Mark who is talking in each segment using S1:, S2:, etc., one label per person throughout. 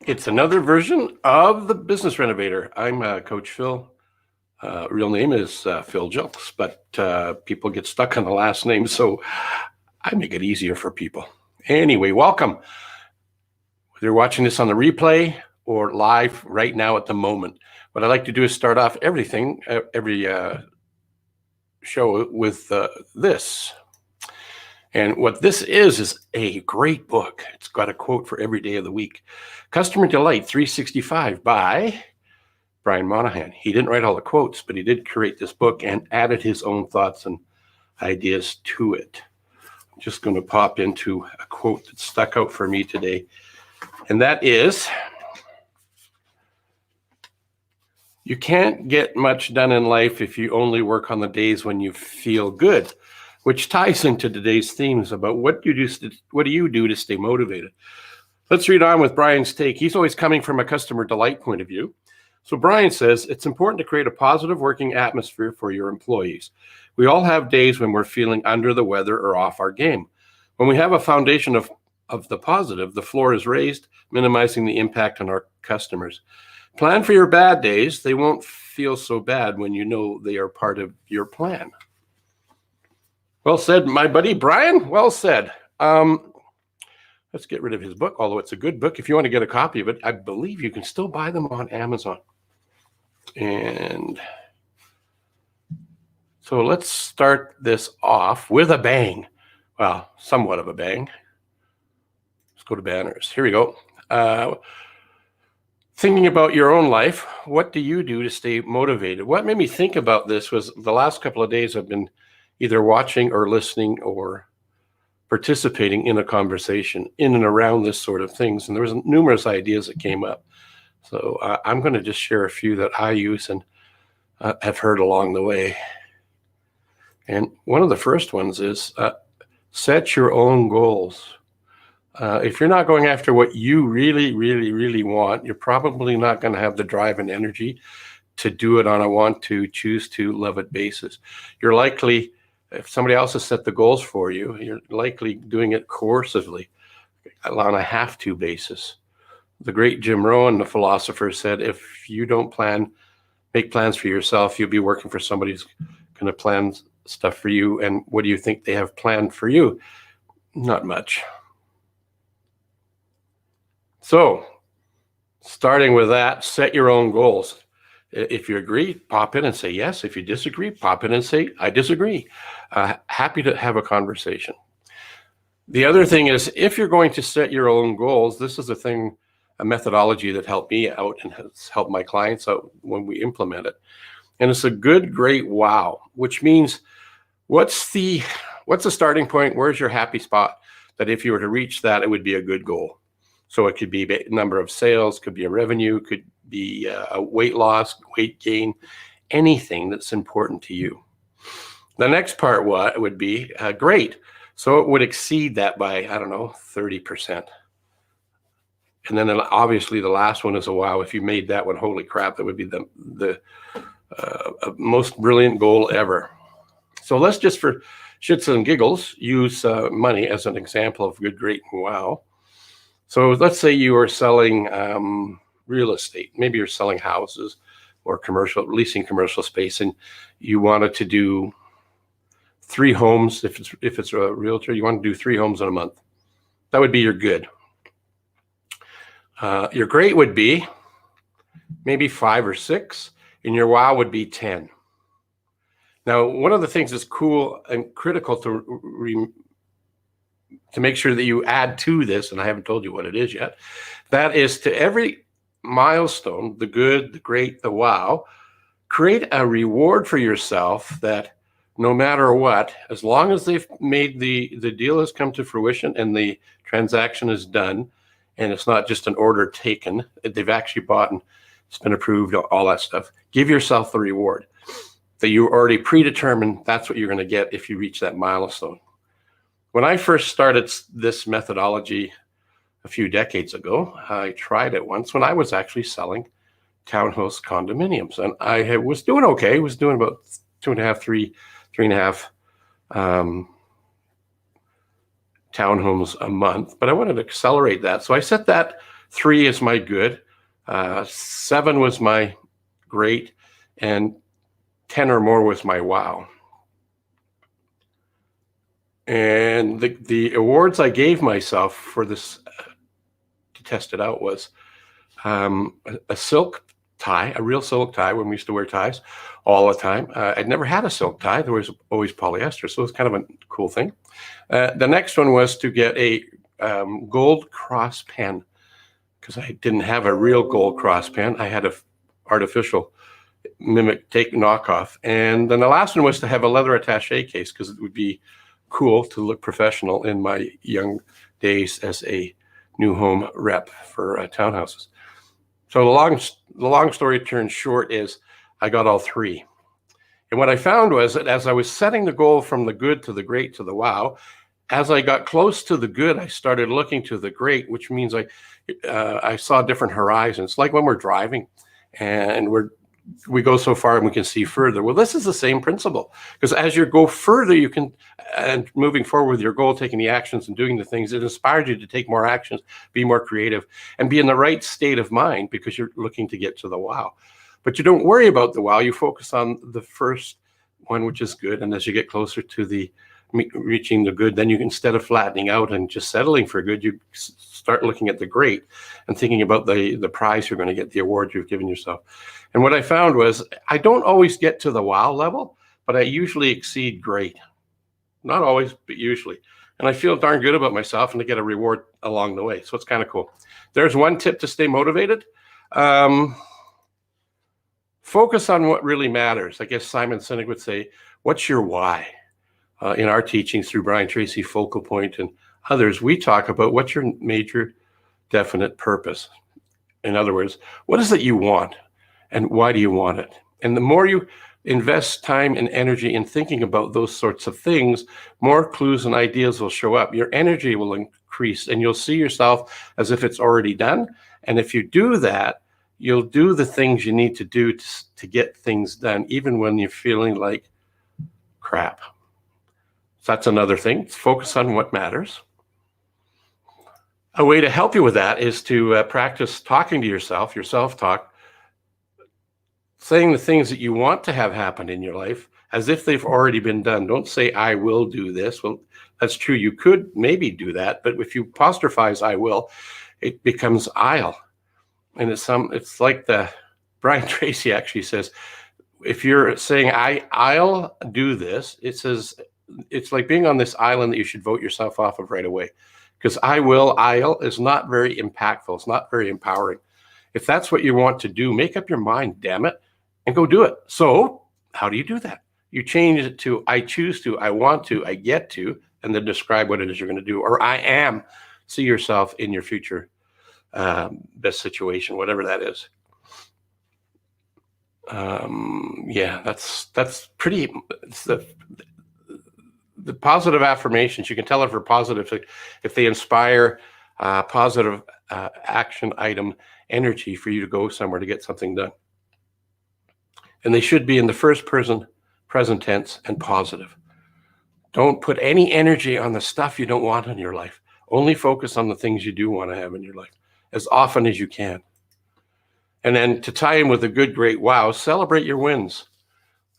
S1: It's another version of the Business Renovator. I'm Coach Phil. Real name is Phil Jilks, but people get stuck on the last name, so I make it easier for people. Anyway, welcome. Whether you're watching this on the replay or live right now at the moment, what I like to do is start off every show with this. And what this is a great book. It's got a quote for every day of the week. Customer Delight 365 by Brian Monahan. He didn't write all the quotes, but he did create this book and added his own thoughts and ideas to it. I'm just going to pop into a quote that stuck out for me today. And that is, you can't get much done in life if you only work on the days when you feel good, which ties into today's themes about what do you do to stay motivated. Let's read on with Brian's take. He's always coming from a customer delight point of view. So Brian says, it's important to create a positive working atmosphere for your employees. We all have days when we're feeling under the weather or off our game. When we have a foundation of the positive, the floor is raised, minimizing the impact on our customers. Plan for your bad days. They won't feel so bad when you know they are part of your plan. Well said, my buddy Brian. Well said. Let's get rid of his book, although it's a good book. If you want to get a copy of it, I believe you can still buy them on Amazon. And so let's start this off with a bang. Well, somewhat of a bang. Let's go to banners. Here we go. Thinking about your own life, what do you do to stay motivated? What made me think about this was the last couple of days I've been either watching or listening or participating in a conversation in and around this sort of things. And there was numerous ideas that came up. So I'm going to just share a few that I use and have heard along the way. And one of the first ones is set your own goals. If you're not going after what you really, really, really want, you're probably not going to have the drive and energy to do it on a want to, choose to, love it basis. You're likely, if somebody else has set the goals for you, you're likely doing it coercively on a have to basis. The great Jim Rohn, the philosopher, said, if you don't make plans for yourself, you'll be working for somebody who's going to plan stuff for you. And what do you think they have planned for you? Not much. So starting with that, set your own goals. If you agree, pop in and say yes. If you disagree, pop in and say, I disagree. Happy to have a conversation. The other thing is, if you're going to set your own goals, this is a methodology that helped me out and has helped my clients out when we implement it. And it's a good, great wow, which means what's the starting point? Where's your happy spot that if you were to reach that, it would be a good goal? So it could be a number of sales, could be a revenue, could be a weight loss, weight gain, anything that's important to you. The next part would be great. So it would exceed that by, 30%. And then obviously the last one is a wow. If you made that one, holy crap, that would be the most brilliant goal ever. So let's just for shits and giggles use money as an example of good, great, and wow. So let's say you are selling real estate. Maybe you're selling houses or leasing commercial space, and you wanted to do 3 homes. If it's a realtor, you want to do 3 homes in a month. That would be your good. Your great would be maybe 5 or 6, and your wow would be 10. Now, one of the things that's cool and critical to make sure that you add to this, and I haven't told you what it is yet, that is to every milestone, the good, the great, the wow, create a reward for yourself that no matter what, as long as they've made the deal has come to fruition and the transaction is done, and it's not just an order taken, they've actually bought and it's been approved, all that stuff, give yourself the reward that you already predetermined that's what you're going to get if you reach that milestone. When I first started this methodology a few decades ago, I tried it once when I was actually selling townhouse condominiums, and I was doing okay. I was doing about 2.5, 3.5 townhomes a month, but I wanted to accelerate that. So I set that 3 is my good. 7 was my great, and 10 or more was my wow. And the awards I gave myself for this to test it out was a silk tie, a real silk tie, when we used to wear ties all the time. I'd never had a silk tie. There was always polyester, so it was kind of a cool thing. The next one was to get a gold cross pen, because I didn't have a real gold cross pen. I had a artificial mimic take knockoff. And then the last one was to have a leather attache case, because it would be cool to look professional in my young days as a new home rep for townhouses. So the long story turned short is I got all 3. And what I found was that as I was setting the goal from the good to the great to the wow, as I got close to the good, I started looking to the great, which means I saw different horizons. Like when we're driving and we go so far and we can see further. Well, this is the same principle, because as you go further, you can, and moving forward with your goal, taking the actions and doing the things, it inspires you to take more actions, be more creative, and be in the right state of mind, because you're looking to get to the wow. But you don't worry about the wow. You focus on the first one, which is good. And as you get closer to the reaching the good, then you, instead of flattening out and just settling for good, you start looking at the great and thinking about the prize you're going to get, the award you've given yourself. And what I found was I don't always get to the wow level, but I usually exceed great. Not always, but usually. And I feel darn good about myself, and I get a reward along the way. So it's kind of cool. There's one tip to stay motivated. Focus on what really matters. I guess Simon Sinek would say, what's your why? In our teachings through Brian Tracy, Focal Point, and others, we talk about what's your major definite purpose. In other words, what is it you want, and why do you want it? And the more you invest time and energy in thinking about those sorts of things, more clues and ideas will show up. Your energy will increase, and you'll see yourself as if it's already done. And if you do that, you'll do the things you need to do to get things done, even when you're feeling like crap. So that's another thing. Focus on what matters. A way to help you with that is to practice talking to yourself, your self-talk, saying the things that you want to have happen in your life as if they've already been done. Don't say, I will do this. Well, that's true. You could maybe do that, but if you apostrophize I will, it becomes I'll. And it's like Brian Tracy actually says, if you're saying I'll do this, it says, it's like being on this island that you should vote yourself off of right away. Because I'll is not very impactful. It's not very empowering. If that's what you want to do, make up your mind, damn it, and go do it. So how do you do that? You change it to I choose to, I want to, I get to, and then describe what it is you're going to do. Or I am. See yourself in your future best situation, whatever that is. Yeah, that's pretty. It's the positive affirmations. You can tell if they're positive if they inspire positive action item energy for you to go somewhere to get something done. And they should be in the first person, present tense, and positive. Don't put any energy on the stuff you don't want in your life. Only focus on the things you do want to have in your life as often as you can. And then to tie in with a good, great wow, celebrate your wins.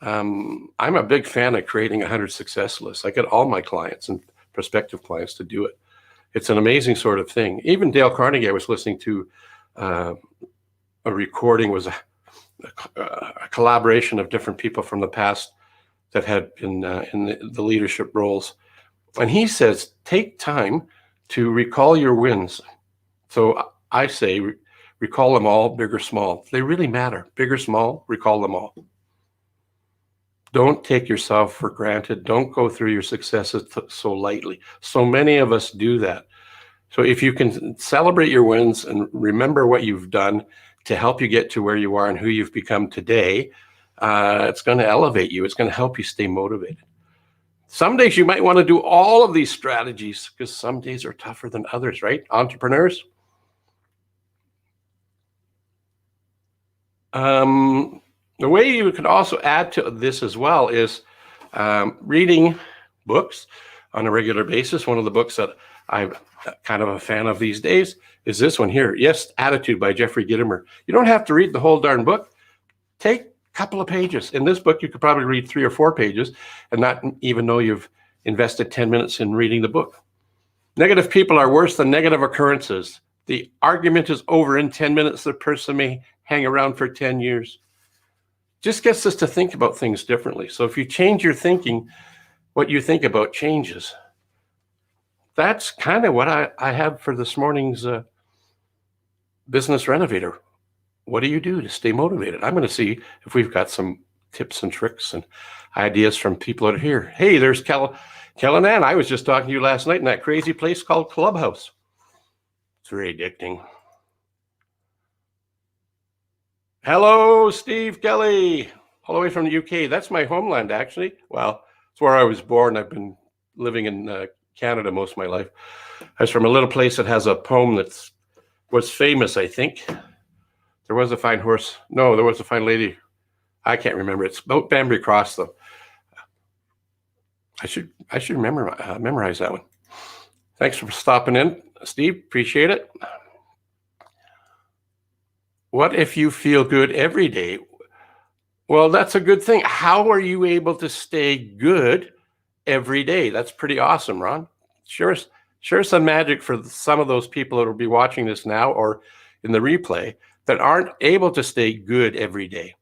S1: I'm a big fan of creating 100 success lists. I get all my clients and prospective clients to do it. It's an amazing sort of thing. Even Dale Carnegie, I was listening to a recording, was a collaboration of different people from the past that had been in the leadership roles. And he says, take time to recall your wins. So I say, recall them all, big or small. They really matter. Big or small, recall them all. Don't take yourself for granted. Don't go through your successes so lightly. So many of us do that. So if you can celebrate your wins and remember what you've done to help you get to where you are and who you've become today, it's going to elevate you. It's going to help you stay motivated. Some days you might want to do all of these strategies because some days are tougher than others, right? Entrepreneurs. The way you can also add to this as well is reading books on a regular basis. One of the books that I'm kind of a fan of these days is this one here. Yes, Attitude by Jeffrey Gitomer. You don't have to read the whole darn book. Take a couple of pages. In this book, you could probably read 3 or 4 pages and not even know you've invested 10 minutes in reading the book. Negative people are worse than negative occurrences. The argument is over in 10 minutes. The person may hang around for 10 years. Just gets us to think about things differently. So if you change your thinking, what you think about changes. That's kind of what I have for this morning's Business Renovator. What do you do to stay motivated? I'm going to see if we've got some tips and tricks and ideas from people that are here. Hey, there's Kellen Ann. I was just talking to you last night in that crazy place called Clubhouse. It's very addicting. Hello, Steve Kelly, all the way from the UK. That's my homeland, actually. Well, it's where I was born. I've been living in Canada most of my life. I was from a little place that has a poem that was famous, I think. There was a fine horse. No, there was a fine lady. I can't remember. It's about Banbury Cross, though. I should memorize that one. Thanks for stopping in, Steve. Appreciate it. What if you feel good every day? Well, that's a good thing. How are you able to stay good every day? That's pretty awesome, Ron. Sure some magic for some of those people that will be watching this now or in the replay that aren't able to stay good every day.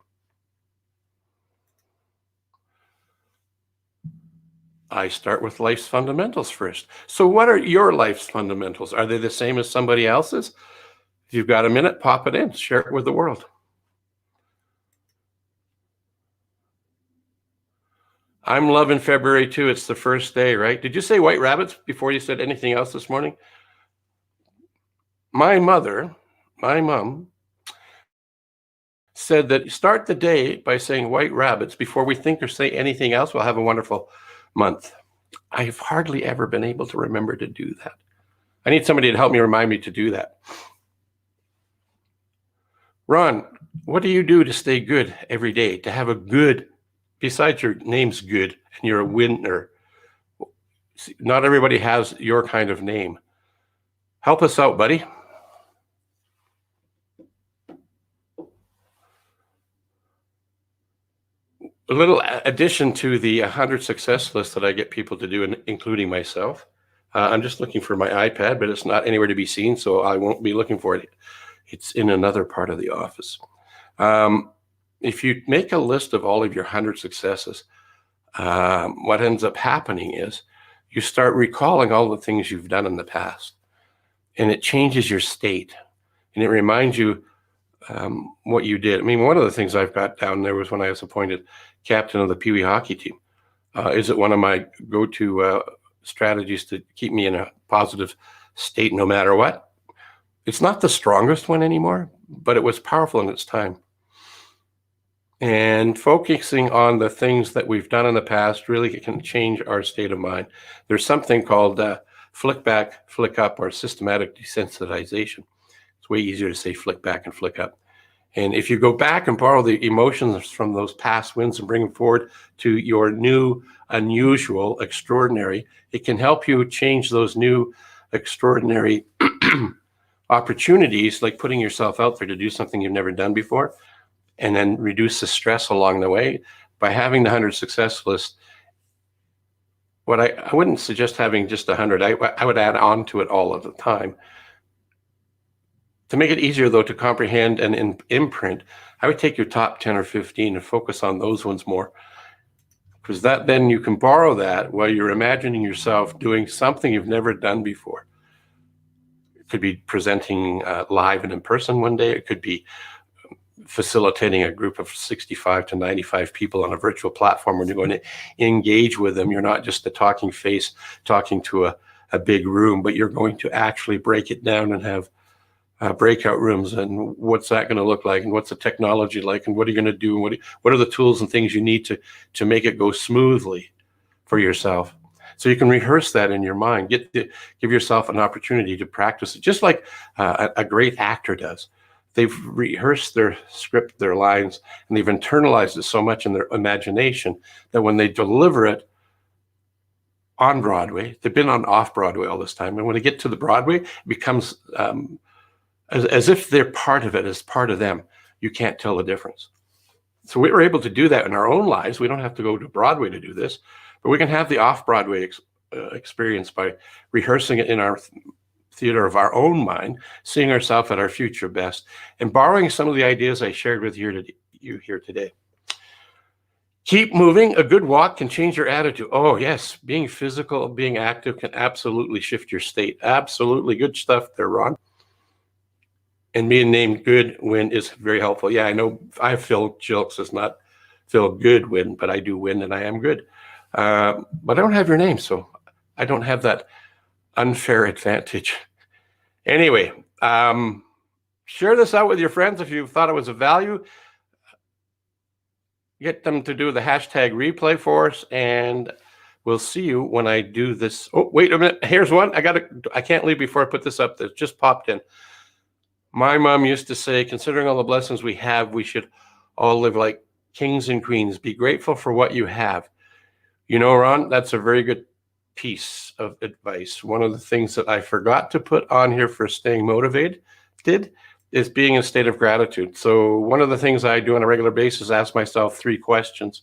S1: I start with life's fundamentals first. So what are your life's fundamentals? Are they the same as somebody else's? If you've got a minute, pop it in, share it with the world. I'm loving February too. It's the first day, right? Did you say white rabbits before you said anything else this morning? My mom, said that start the day by saying white rabbits before we think or say anything else. We'll have a wonderful month. I've hardly ever been able to remember to do that. I need somebody to help me remind me to do that. Ron, what do you do to stay good every day? To have a good, besides your name's good and you're a winner. Not everybody has your kind of name. Help us out, buddy. A little addition to the 100 success list that I get people to do, including myself. I'm just looking for my iPad, but it's not anywhere to be seen, so I won't be looking for it. It's in another part of the office. If you make a list of all of your 100 successes, what ends up happening is you start recalling all the things you've done in the past, and it changes your state, and it reminds you what you did. I mean, one of the things I've got down there was when I was appointed captain of the Pee Wee hockey team. Is it one of my go-to strategies to keep me in a positive state no matter what? It's not the strongest one anymore, but it was powerful in its time. And focusing on the things that we've done in the past really can change our state of mind. There's something called flick back, flick up, or systematic desensitization. It's way easier to say flick back and flick up. And if you go back and borrow the emotions from those past wins and bring them forward to your new, unusual, extraordinary, it can help you change those new, extraordinary opportunities, like putting yourself out there to do something you've never done before, and then reduce the stress along the way by having the 100 success list. What I wouldn't suggest having just 100. I would add on to it all of the time. To make it easier, though, to comprehend and imprint, I would take your top 10 or 15 and focus on those ones more. Because then you can borrow that while you're imagining yourself doing something you've never done before. It could be presenting live and in person one day. It could be facilitating a group of 65 to 95 people on a virtual platform when you're going to engage with them. You're not just a talking face talking to a big room, but you're going to actually break it down and have breakout rooms. And what's that going to look like? And what's the technology like? And what are you going to do? And what are the tools and things you need to make it go smoothly for yourself? So you can rehearse that in your mind. Give yourself an opportunity to practice it, just like a great actor does. They've rehearsed their script, their lines, and they've internalized it so much in their imagination that when they deliver it, on Broadway. They've been on off Broadway all this time. And when they get to the Broadway, it becomes as if they're part of it, as part of them. You can't tell the difference. So we were able to do that in our own lives. We don't have to go to Broadway to do this, but we can have the off Broadway experience by rehearsing it in our theater of our own mind, seeing ourselves at our future best, and borrowing some of the ideas I shared with you here today. Keep moving. A good walk can change your attitude. Oh, yes. Being physical, being active can absolutely shift your state. Absolutely. Good stuff there, Ron. And being named Goodwin is very helpful. Yeah, I know I Phil Jilks is not Phil Goodwin, but I do win and I am good. But I don't have your name, so I don't have that unfair advantage. Anyway, share this out with your friends if you thought it was of value. Get them to do the hashtag replay for us, and we'll see you when I do this. Oh, wait a minute. Here's one. I can't leave before I put this up. That just popped in. My mom used to say, considering all the blessings we have, we should all live like kings and queens. Be grateful for what you have. You know, Ron, that's a very good piece of advice. One of the things that I forgot to put on here for staying motivated is being in a state of gratitude. So one of the things I do on a regular basis is ask myself 3 questions.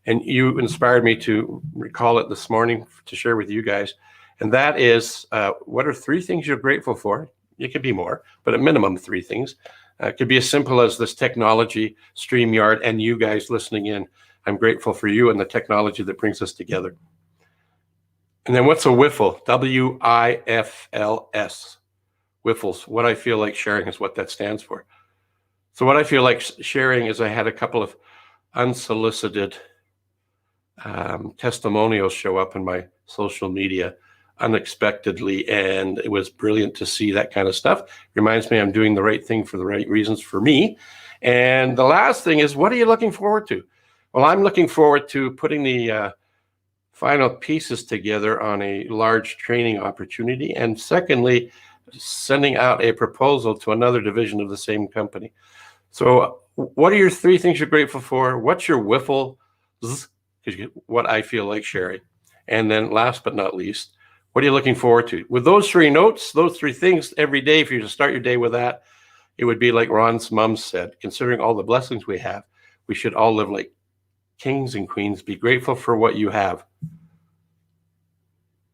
S1: And you inspired me to recall it this morning to share with you guys. And that is, what are 3 things you're grateful for? It could be more, but at minimum 3 things. It could be as simple as this technology, StreamYard, and you guys listening in. I'm grateful for you and the technology that brings us together. And then what's a wiffle? WIFLS. Wiffles. What I feel like sharing is what that stands for. So what I feel like sharing is I had a couple of unsolicited testimonials show up in my social media unexpectedly, and it was brilliant to see that kind of stuff. Reminds me I'm doing the right thing for the right reasons for me. And the last thing is, what are you looking forward to? Well, I'm looking forward to putting the final pieces together on a large training opportunity, and secondly, sending out a proposal to another division of the same company. So what are your 3 things you're grateful for? What's your wiffle? What I feel like sharing. And then last but not least, what are you looking forward to? With those 3 notes, those 3 things every day, if you just start your day with that, it would be like Ron's mom said, considering all the blessings we have, we should all live like kings and queens. Be grateful for what you have.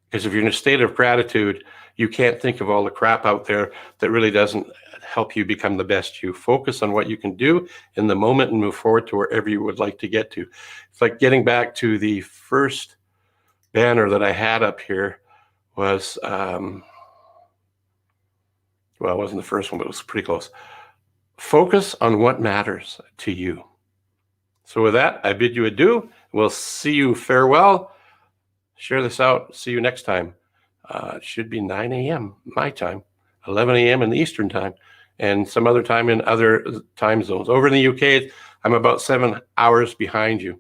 S1: Because if you're in a state of gratitude, you can't think of all the crap out there that really doesn't help you become the best you. Focus on what you can do in the moment and move forward to wherever you would like to get to. It's like getting back to the first banner that I had up here was, well, it wasn't the first one, but it was pretty close. Focus on what matters to you. So with that, I bid you adieu. We'll see you. Farewell. Share this out. See you next time. It should be 9 a.m. my time, 11 a.m. in the Eastern time, and some other time in other time zones. Over in the UK, I'm about 7 hours behind you.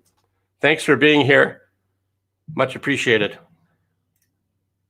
S1: Thanks for being here. Much appreciated.